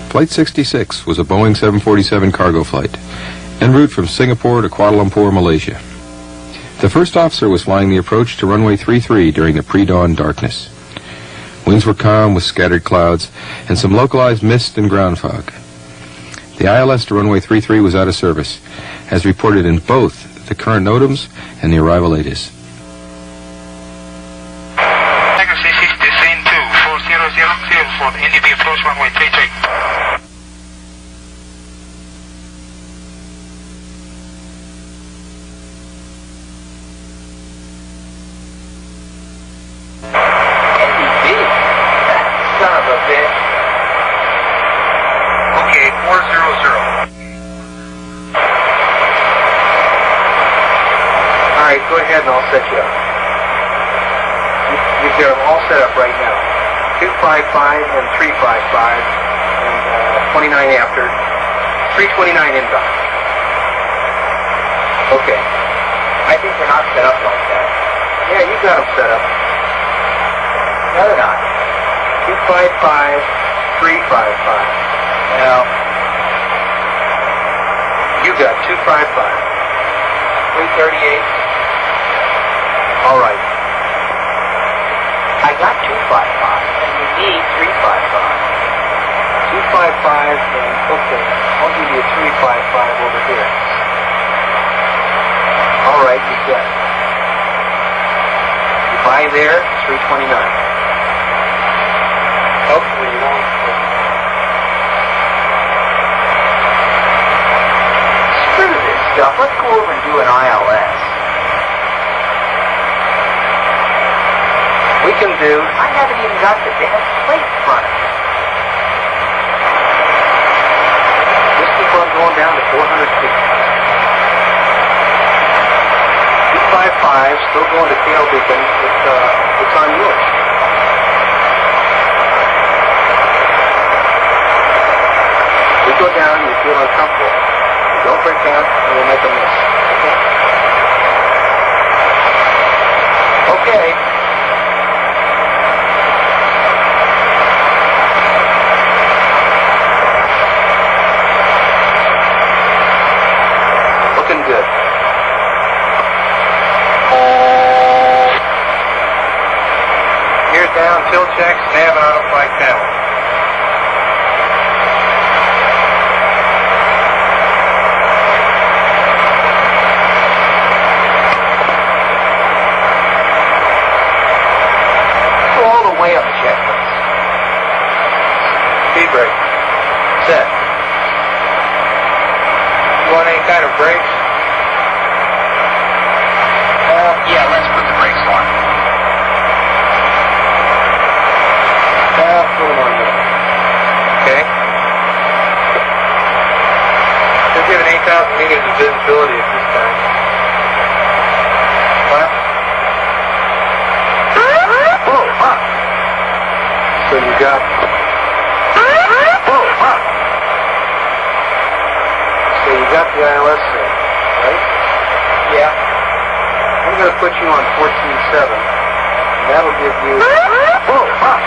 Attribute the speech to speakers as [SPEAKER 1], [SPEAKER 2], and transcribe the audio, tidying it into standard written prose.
[SPEAKER 1] Flight 66 was a Boeing 747 cargo flight, en route from Singapore to Kuala Lumpur, Malaysia. The first officer was flying the approach to runway 33 during the pre-dawn darkness. Winds were calm with scattered clouds and some localized mist and ground fog. The ILS to runway 33 was out of service, as reported in both the current NOTAMs and the arrival ATIS.
[SPEAKER 2] for NDB approach runway 33.
[SPEAKER 3] Son of a bitch.
[SPEAKER 2] Okay, 400.
[SPEAKER 3] Alright, go ahead and I'll set you up. You're all set up right now. 255 and 355 and 29 after. 329 inbound. Okay.
[SPEAKER 4] I think they're not set up like that.
[SPEAKER 3] Yeah, you got them set up.
[SPEAKER 4] No, they're not.
[SPEAKER 3] 255, 355.
[SPEAKER 4] No.
[SPEAKER 3] You got 255.
[SPEAKER 4] 338.
[SPEAKER 3] All right.
[SPEAKER 4] I got 255, and you need 355.
[SPEAKER 3] 255, and okay. I'll give you a 355 over here. All right, you got it. You buy there, 329.
[SPEAKER 4] Hopefully you won't. Screw this stuff. Let's go over and do an ILS.
[SPEAKER 3] We can do.
[SPEAKER 4] I haven't even got the damn plate in front of me.
[SPEAKER 3] Just keep on going down to 400 feet. 255, still going to tail beacon. It's on yours. We go down, you feel uncomfortable. You don't break down, and we'll make a miss. Okay? Okay. Looking good.
[SPEAKER 2] Gears down, tilt checks, nav and auto flight panel.
[SPEAKER 4] Go all the way up the checklist.
[SPEAKER 2] Speed brake.
[SPEAKER 3] Set.
[SPEAKER 2] You want any kind of brakes?
[SPEAKER 4] Yeah, let's put the brakes on.
[SPEAKER 3] Put them on there.
[SPEAKER 2] Okay. Just giving 8,000 meters of visibility at this time. What?
[SPEAKER 3] Whoa, huh. So you got. Whoa, huh. So you got the ILS set, right?
[SPEAKER 4] Yeah.
[SPEAKER 3] I'm going to put you on 14.7. And that'll give you. Whoa, huh.